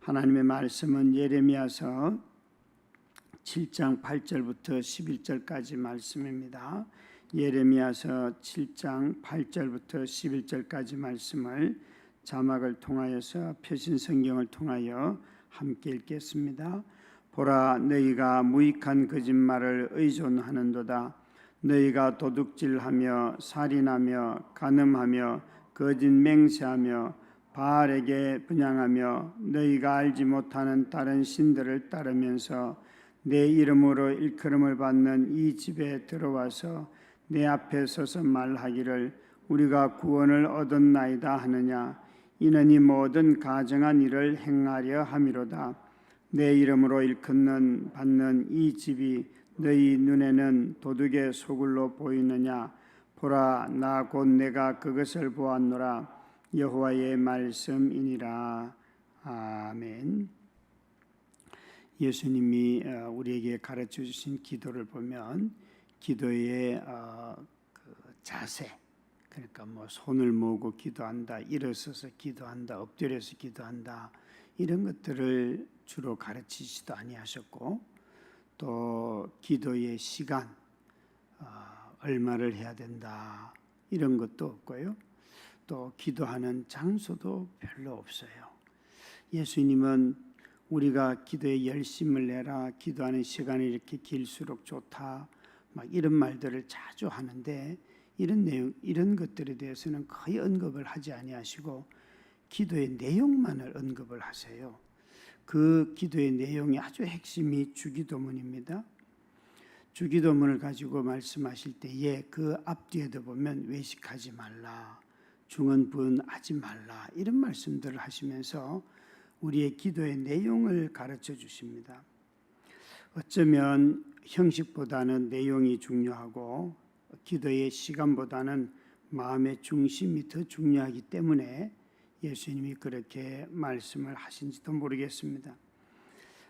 하나님의 말씀은 예레미야서 7장 8절부터 11절까지 말씀입니다. 예레미야서 7장 8절부터 11절까지 말씀을 자막을 통하여서 표신 성경을 통하여 함께 읽겠습니다. 보라, 너희가 무익한 거짓말을 의존하는도다. 너희가 도둑질하며 살인하며 간음하며 거짓 맹세하며 바알에게 분향하며 너희가 알지 못하는 다른 신들을 따르면서 내 이름으로 일컬음을 받는 이 집에 들어와서 내 앞에 서서 말하기를 우리가 구원을 얻었나이다 하느냐. 이는 이 모든 가정한 일을 행하려 함이로다. 내 이름으로 일컫는 받는 이 집이 너희 눈에는 도둑의 소굴로 보이느냐. 보라, 나 곧 내가 그것을 보았노라. 여호와의 말씀이니라. 아멘. 예수님이 우리에게 가르쳐 주신 기도를 보면 기도의 자세, 그러니까 손을 모으고 기도한다, 일어서서 기도한다, 엎드려서 기도한다, 이런 것들을 주로 가르치지도 아니하셨고, 또 기도의 시간, 얼마를 해야 된다, 이런 것도 없고요. 또 기도하는 장소도 별로 없어요. 예수님은 우리가 기도에 열심을 내라, 기도하는 시간이 이렇게 길수록 좋다, 막 이런 말들을 자주 하는데 이런 것들에 대해서는 거의 언급을 하지 아니하시고 기도의 내용만을 언급을 하세요. 그 기도의 내용이 아주 핵심이 주기도문입니다. 주기도문을 가지고 말씀하실 때에 그 앞뒤에도 보면 외식하지 말라, 중언부언하지 말라, 이런 말씀들을 하시면서 우리의 기도의 내용을 가르쳐 주십니다. 어쩌면 형식보다는 내용이 중요하고 기도의 시간보다는 마음의 중심이 더 중요하기 때문에 예수님이 그렇게 말씀을 하신지도 모르겠습니다.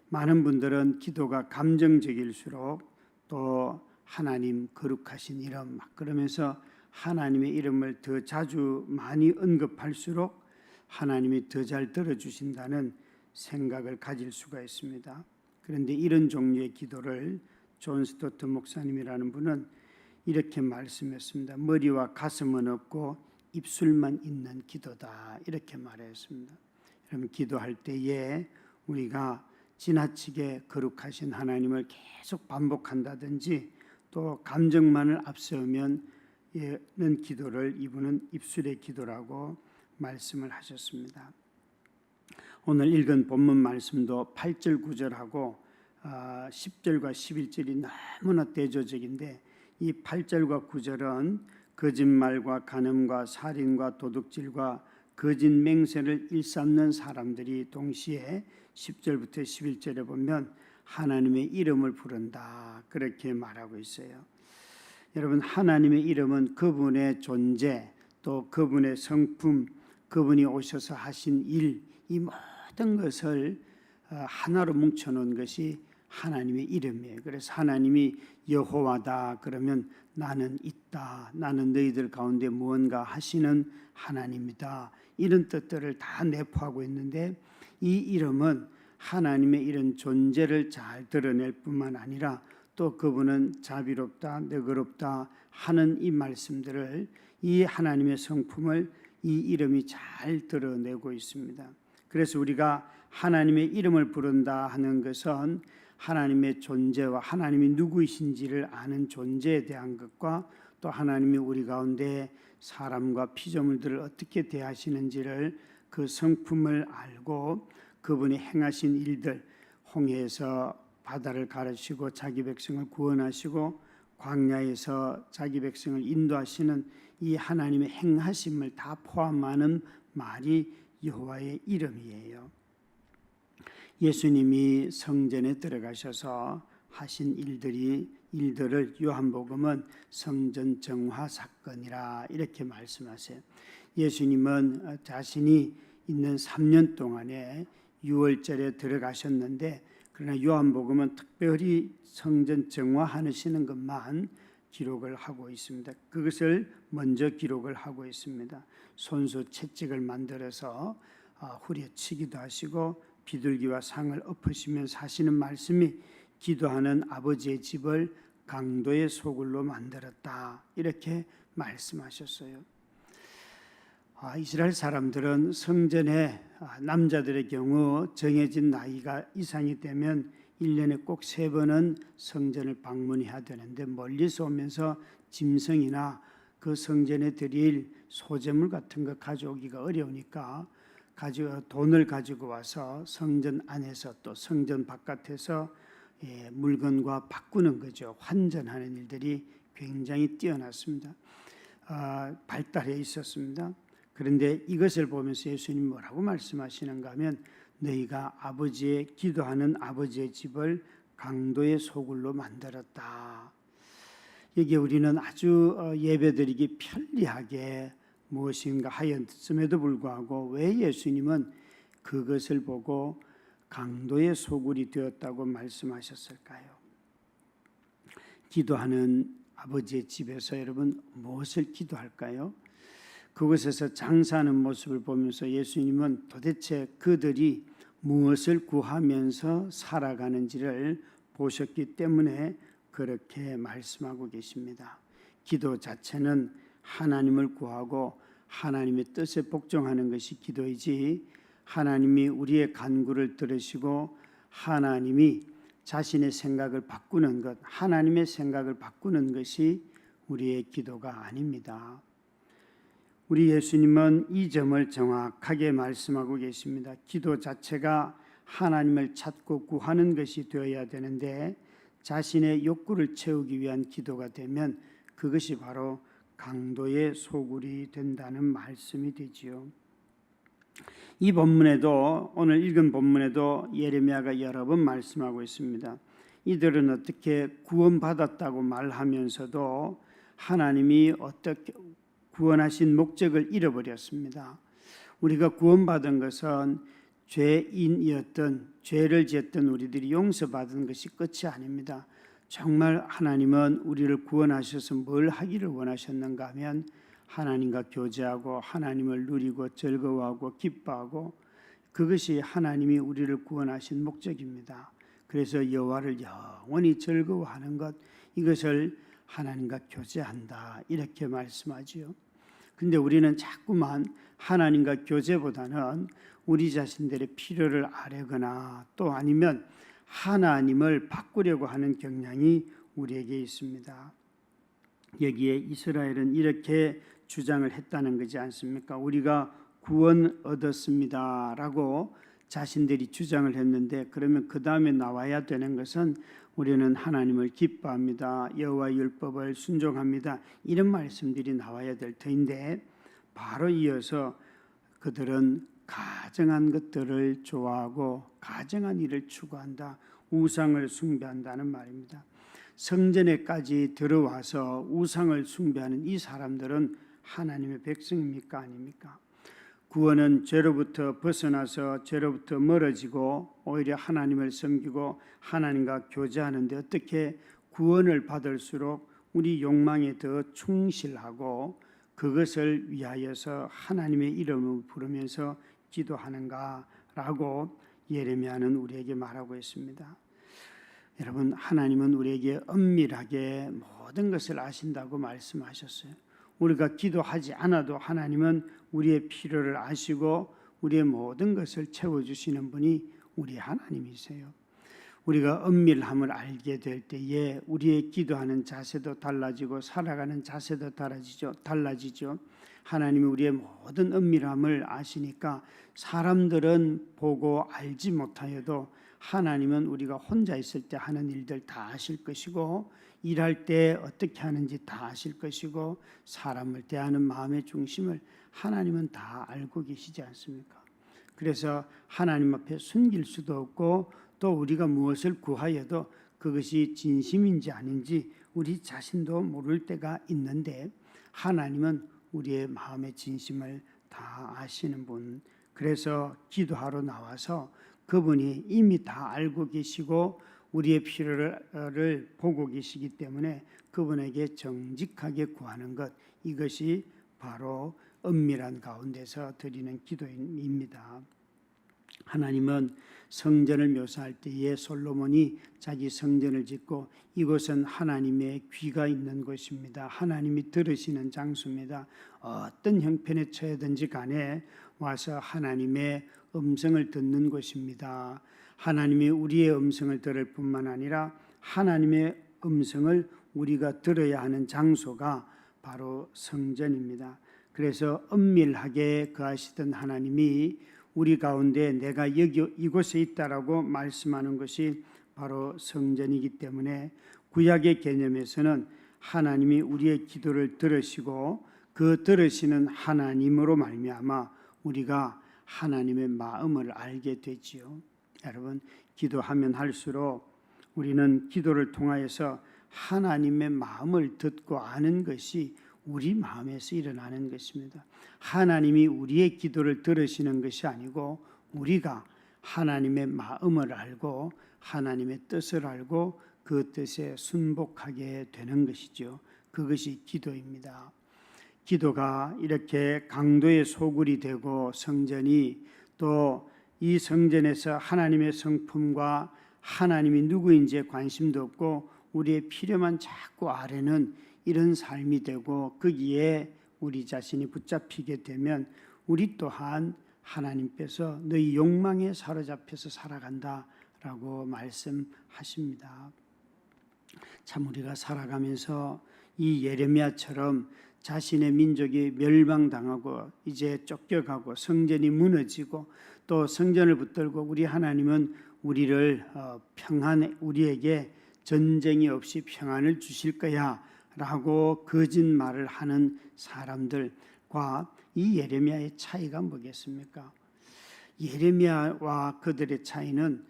많은 분들은 기도가 감정적일수록 또 하나님 거룩하신 이름 막 그러면서 하나님의 이름을 더 자주 많이 언급할수록 하나님이 더 잘 들어주신다는 생각을 가질 수가 있습니다. 그런데 이런 종류의 기도를 존 스토트 목사님이라는 분은 이렇게 말씀했습니다. 머리와 가슴은 없고 입술만 있는 기도다, 이렇게 말했습니다. 여러분, 기도할 때에 우리가 지나치게 거룩하신 하나님을 계속 반복한다든지 또 감정만을 앞세우면 는 기도를 이분은 입술의 기도라고 말씀을 하셨습니다. 오늘 읽은 본문 말씀도 8절 9절하고 10절과 11절이 너무나 대조적인데 이 8절과 9절은 거짓말과 간음과 살인과 도둑질과 거짓 맹세를 일삼는 사람들이 동시에 10절부터 11절에 보면 하나님의 이름을 부른다, 그렇게 말하고 있어요. 여러분, 하나님의 이름은 그분의 존재, 또 그분의 성품, 그분이 오셔서 하신 일, 이 모든 것을 하나로 뭉쳐놓은 것이 하나님의 이름이에요. 그래서 하나님이 여호와다 그러면 나는 있다, 나는 너희들 가운데 무언가 하시는 하나님이다, 이런 뜻들을 다 내포하고 있는데 이 이름은 하나님의 이런 존재를 잘 드러낼 뿐만 아니라 또 그분은 자비롭다, 너그럽다 하는 이 말씀들을, 이 하나님의 성품을 이 이름이 잘 드러내고 있습니다. 그래서 우리가 하나님의 이름을 부른다 하는 것은 하나님의 존재와 하나님이 누구이신지를 아는 존재에 대한 것과 또 하나님이 우리 가운데 사람과 피조물들을 어떻게 대하시는지를, 그 성품을 알고 그분이 행하신 일들, 홍해에서 바다를 가르시고 자기 백성을 구원하시고 광야에서 자기 백성을 인도하시는 이 하나님의 행하심을 다 포함하는 말이 여호와의 이름이에요. 예수님이 성전에 들어가셔서 하신 일들을 요한복음은 성전 정화 사건이라 이렇게 말씀하세요. 예수님은 자신이 있는 3년 동안에 6월절에 들어가셨는데, 그러나 요한복음은 특별히 성전 정화하시는 것만 기록을 하고 있습니다. 그것을 먼저 기록을 하고 있습니다. 손수 채찍을 만들어서 후려치기도 하시고 비둘기와 상을 엎으시면서 하시는 말씀이 기도하는 아버지의 집을 강도의 소굴로 만들었다 이렇게 말씀하셨어요. 이스라엘 사람들은 성전에 남자들의 경우 정해진 나이가 이상이 되면 1년에 꼭 3번은 성전을 방문해야 되는데 멀리서 오면서 짐승이나 그 성전에 드릴 소재물 같은 거 가져오기가 어려우니까 돈을 가지고 와서 성전 안에서 또 성전 바깥에서 물건과 바꾸는 거죠. 환전하는 일들이 굉장히 뛰어났습니다. 발달해 있었습니다. 그런데 이것을 보면서 예수님 뭐라고 말씀하시는가 하면 너희가 기도하는 아버지의 집을 강도의 소굴로 만들었다. 여기 우리는 아주 예배드리기 편리하게 무엇인가 하였음에도 불구하고 왜 예수님은 그것을 보고 강도의 소굴이 되었다고 말씀하셨을까요? 기도하는 아버지의 집에서 여러분 무엇을 기도할까요? 그곳에서 장사하는 모습을 보면서 예수님은 도대체 그들이 무엇을 구하면서 살아가는지를 보셨기 때문에 그렇게 말씀하고 계십니다. 기도 자체는 하나님을 구하고 하나님의 뜻에 복종하는 것이 기도이지 하나님이 우리의 간구를 들으시고 하나님이 자신의 생각을 바꾸는 것, 하나님의 생각을 바꾸는 것이 우리의 기도가 아닙니다. 우리 예수님은 이 점을 정확하게 말씀하고 계십니다. 기도 자체가 하나님을 찾고 구하는 것이 되어야 되는데 자신의 욕구를 채우기 위한 기도가 되면 그것이 바로 강도의 소굴이 된다는 말씀이 되지요. 이 본문에도 오늘 읽은 본문에도 예레미야가 여러 번 말씀하고 있습니다. 이들은 어떻게 구원받았다고 말하면서도 하나님이 어떻게 구원하신 목적을 잃어버렸습니다. 우리가 구원받은 것은 죄를 지었던 우리들이 용서받은 것이 끝이 아닙니다. 정말 하나님은 우리를 구원하셔서 뭘 하기를 원하셨는가 하면 하나님과 교제하고 하나님을 누리고 즐거워하고 기뻐하고 그것이 하나님이 우리를 구원하신 목적입니다. 그래서 여호와를 영원히 즐거워하는 것, 이것을 하나님과 교제한다 이렇게 말씀하지요. 근데 우리는 자꾸만 하나님과 교제보다는 우리 자신들의 필요를 아뢰거나 또 아니면 하나님을 바꾸려고 하는 경향이 우리에게 있습니다. 여기에 이스라엘은 이렇게 주장을 했다는 거지 않습니까? 우리가 구원 얻었습니다라고 자신들이 주장을 했는데 그러면 그 다음에 나와야 되는 것은 우리는 하나님을 기뻐합니다. 여호와의 율법을 순종합니다. 이런 말씀들이 나와야 될 터인데 바로 이어서 그들은 가정한 것들을 좋아하고 가정한 일을 추구한다. 우상을 숭배한다는 말입니다. 성전에까지 들어와서 우상을 숭배하는 이 사람들은 하나님의 백성입니까? 아닙니까? 구원은 죄로부터 벗어나서 죄로부터 멀어지고 오히려 하나님을 섬기고 하나님과 교제하는데 어떻게 구원을 받을수록 우리 욕망에 더 충실하고 그것을 위하여서 하나님의 이름을 부르면서 기도하는가라고 예레미야는 우리에게 말하고 있습니다. 여러분, 하나님은 우리에게 엄밀하게 모든 것을 아신다고 말씀하셨어요. 우리가 기도하지 않아도 하나님은 우리의 필요를 아시고 우리의 모든 것을 채워주시는 분이 우리 하나님이세요. 우리가 엄밀함을 알게 될 때에 우리의 기도하는 자세도 달라지고 살아가는 자세도 달라지죠. 하나님이 우리의 모든 엄밀함을 아시니까 사람들은 보고 알지 못하여도 하나님은 우리가 혼자 있을 때 하는 일들 다 아실 것이고 일할 때 어떻게 하는지 다 아실 것이고 사람을 대하는 마음의 중심을 하나님은 다 알고 계시지 않습니까? 그래서 하나님 앞에 숨길 수도 없고 또 우리가 무엇을 구하여도 그것이 진심인지 아닌지 우리 자신도 모를 때가 있는데 하나님은 우리의 마음의 진심을 다 아시는 분. 그래서 기도하러 나와서 그분이 이미 다 알고 계시고 우리의 필요를 보고 계시기 때문에 그분에게 정직하게 구하는 것, 이것이 바로 엄밀한 가운데서 드리는 기도입니다. 하나님은 성전을 묘사할 때에 솔로몬이 자기 성전을 짓고 이곳은 하나님의 귀가 있는 곳입니다. 하나님이 들으시는 장소입니다. 어떤 형편에 처해든지 간에 와서 하나님의 음성을 듣는 곳입니다. 하나님이 우리의 음성을 들을 뿐만 아니라 하나님의 음성을 우리가 들어야 하는 장소가 바로 성전입니다. 그래서 은밀하게 거하시던 하나님이 우리 가운데 내가 여기 이곳에 있다라고 말씀하는 것이 바로 성전이기 때문에 구약의 개념에서는 하나님이 우리의 기도를 들으시고 그 들으시는 하나님으로 말미암아 우리가 하나님의 마음을 알게 되지요. 여러분, 기도하면 할수록 우리는 기도를 통하여서 하나님의 마음을 듣고 아는 것이 우리 마음에서 일어나는 것입니다. 하나님이 우리의 기도를 들으시는 것이 아니고 우리가 하나님의 마음을 알고 하나님의 뜻을 알고 그 뜻에 순복하게 되는 것이죠. 그것이 기도입니다. 기도가 이렇게 강도의 소굴이 되고 성전이 또 이 성전에서 하나님의 성품과 하나님이 누구인지에 관심도 없고 우리의 필요만 자꾸 아뢰는 이런 삶이 되고 거기에 우리 자신이 붙잡히게 되면 우리 또한 하나님께서 너희 욕망에 사로잡혀서 살아간다라고 말씀하십니다. 참 우리가 살아가면서 이 예레미야처럼 자신의 민족이 멸망당하고 이제 쫓겨가고 성전이 무너지고 또 성전을 붙들고 우리 하나님은 우리를 우리에게 전쟁이 없이 평안을 주실 거야 라고 거짓말을 하는 사람들과 이 예레미야의 차이가 뭐겠습니까? 예레미야와 그들의 차이는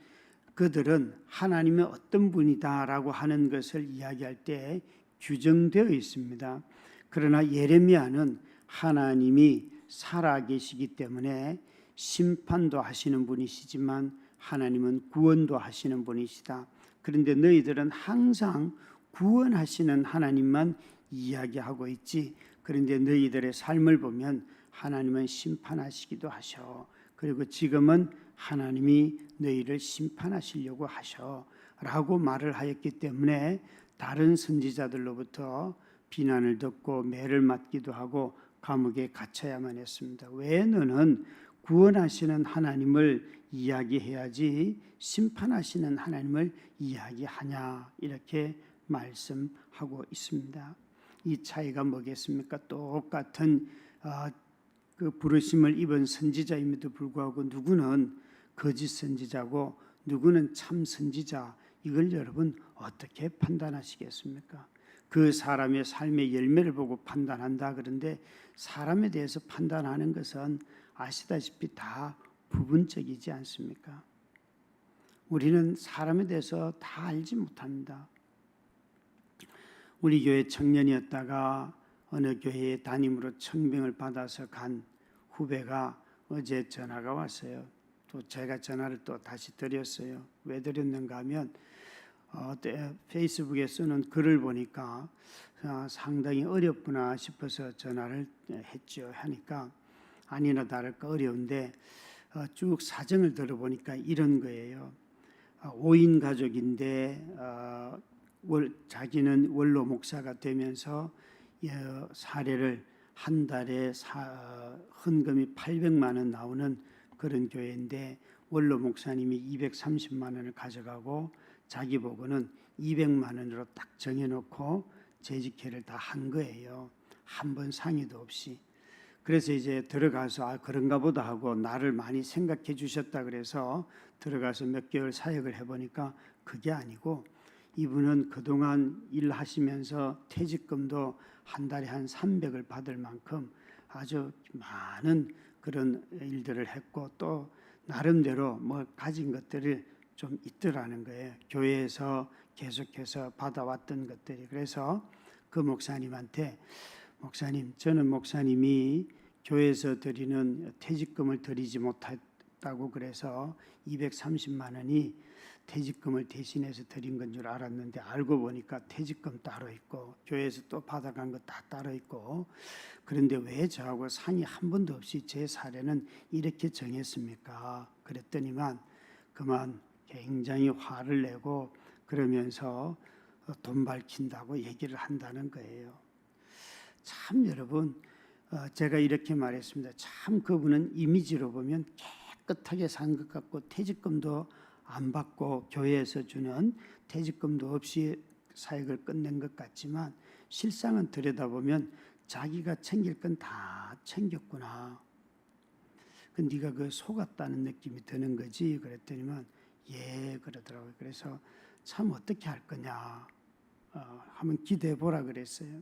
그들은 하나님의 어떤 분이다라고 하는 것을 이야기할 때 규정되어 있습니다. 그러나 예레미야는 하나님이 살아계시기 때문에 심판도 하시는 분이시지만 하나님은 구원도 하시는 분이시다. 그런데 너희들은 항상 구원하시는 하나님만 이야기하고 있지. 그런데 너희들의 삶을 보면 하나님은 심판하시기도 하셔. 그리고 지금은 하나님이 너희를 심판하시려고 하셔 라고 말을 하였기 때문에 다른 선지자들로부터 비난을 듣고 매를 맞기도 하고 감옥에 갇혀야만 했습니다. 왜 너는 구원하시는 하나님을 이야기해야지 심판하시는 하나님을 이야기하냐 이렇게 말씀하고 있습니다. 이 차이가 뭐겠습니까? 똑같은 그 부르심을 입은 선지자임에도 불구하고 누구는 거짓 선지자고 누구는 참 선지자, 이걸 여러분 어떻게 판단하시겠습니까? 그 사람의 삶의 열매를 보고 판단한다 그런데 사람에 대해서 판단하는 것은 아시다시피 다 부분적이지 않습니까? 우리는 사람에 대해서 다 알지 못합니다. 우리 교회 청년이었다가 어느 교회에 담임으로 청빙을 받아서 간 후배가 어제 전화가 왔어요. 또 제가 전화를 또 다시 드렸어요. 왜 드렸는가 하면 페이스북에 쓰는 글을 보니까 상당히 어렵구나 싶어서 전화를 했죠. 하니까 아니나 다를까 어려운데 쭉 사정을 들어보니까 이런 거예요. 5인 가족인데 자기는 원로 목사가 되면서 사례를 한 달에 헌금이 800만 원 나오는 그런 교회인데 원로 목사님이 230만 원을 가져가고 자기 보고는 200만 원으로 딱 정해놓고 재직회를 다 한 거예요. 한 번 상의도 없이. 그래서 이제 들어가서 그런가 보다 하고 나를 많이 생각해 주셨다 그래서 들어가서 몇 개월 사역을 해보니까 그게 아니고 이분은 그동안 일하시면서 퇴직금도 한 달에 한 300을 받을 만큼 아주 많은 그런 일들을 했고 또 나름대로 뭐 가진 것들이 좀 있더라는 거예요. 교회에서 계속해서 받아왔던 것들이. 그래서 그 목사님한테 저는 목사님이 교회에서 드리는 퇴직금을 드리지 못했던 죽었다고 그래서 230만 원이 퇴직금을 대신해서 드린 건 줄 알았는데 알고 보니까 퇴직금 따로 있고 교회에서 또 받아간 거 다 따로 있고, 그런데 왜 저하고 상의 한 번도 없이 제 사례는 이렇게 정했습니까? 그랬더니만 그만 굉장히 화를 내고 그러면서 돈 밝힌다고 얘기를 한다는 거예요. 참 여러분, 제가 이렇게 말했습니다. 참 그분은 이미지로 보면 깨끗하게 산 것 같고 퇴직금도 안 받고 교회에서 주는 퇴직금도 없이 사역을 끝낸 것 같지만 실상은 들여다보면 자기가 챙길 건 다 챙겼구나. 네가 그 속았다는 느낌이 드는 거지. 그랬더니만 예 그러더라고요. 그래서 참 어떻게 할 거냐 한번 기대해 보라 그랬어요.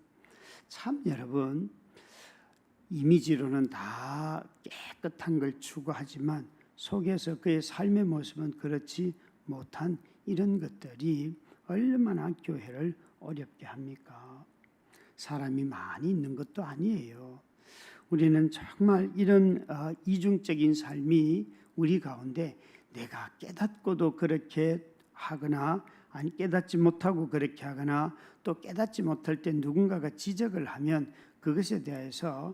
참 여러분, 이미지로는 다 깨끗한 걸 추구하지만 속에서 그의 삶의 모습은 그렇지 못한 이런 것들이 얼마나 교회를 어렵게 합니까? 사람이 많이 있는 것도 아니에요. 우리는 정말 이런 이중적인 삶이 우리 가운데 내가 깨닫고도 그렇게 하거나 아니 깨닫지 못하고 그렇게 하거나 또 깨닫지 못할 때 누군가가 지적을 하면 그것에 대해서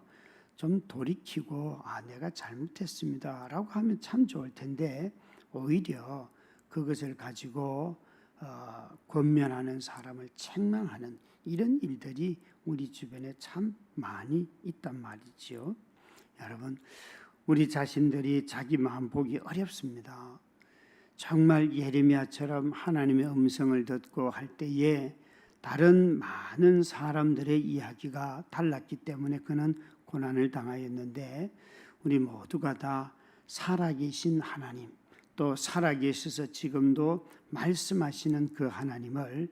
좀 돌이키고 내가 잘못했습니다 라고 하면 참 좋을 텐데 오히려 그것을 가지고 권면하는 사람을 책망하는 이런 일들이 우리 주변에 참 많이 있단 말이지요. 여러분, 우리 자신들이 자기 마음 보기 어렵습니다. 정말 예레미야처럼 하나님의 음성을 듣고 할 때에 다른 많은 사람들의 이야기가 달랐기 때문에 그는 고난을 당하였는데 우리 모두가 다 살아계신 하나님, 또 살아계셔서 지금도 말씀하시는 그 하나님을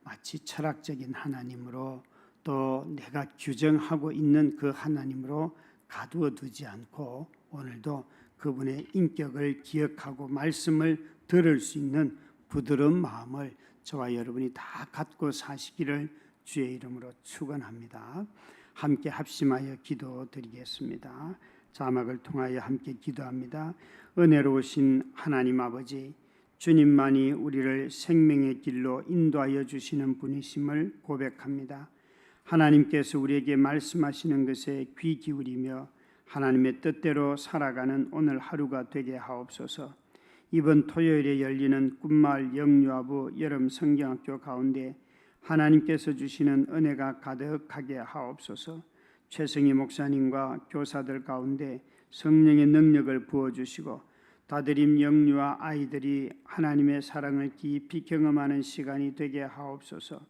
마치 철학적인 하나님으로 또 내가 규정하고 있는 그 하나님으로 가두어 두지 않고 오늘도 그분의 인격을 기억하고 말씀을 들을 수 있는 부드러운 마음을 저와 여러분이 다 갖고 사시기를 주의 이름으로 축원합니다. 함께 합심하여 기도드리겠습니다. 자막을 통하여 함께 기도합니다. 은혜로우신 하나님 아버지, 주님만이 우리를 생명의 길로 인도하여 주시는 분이심을 고백합니다. 하나님께서 우리에게 말씀하시는 것에 귀 기울이며 하나님의 뜻대로 살아가는 오늘 하루가 되게 하옵소서. 이번 토요일에 열리는 꿈마을 영유아부 여름 성경학교 가운데 하나님께서 주시는 은혜가 가득하게 하옵소서. 최승희 목사님과 교사들 가운데 성령의 능력을 부어주시고 다드림 영유아 아이들이 하나님의 사랑을 깊이 경험하는 시간이 되게 하옵소서.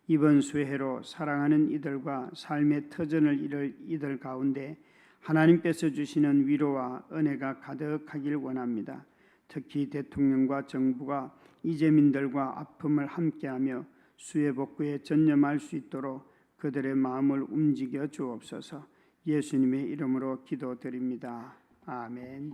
이번 수혜로 사랑하는 이들과 삶의 터전을 이룰 이들 가운데 하나님께서 주시는 위로와 은혜가 가득하길 원합니다. 특히 대통령과 정부가 이재민들과 아픔을 함께하며 수해 복구에 전념할 수 있도록 그들의 마음을 움직여 주옵소서. 예수님의 이름으로 기도드립니다. 아멘.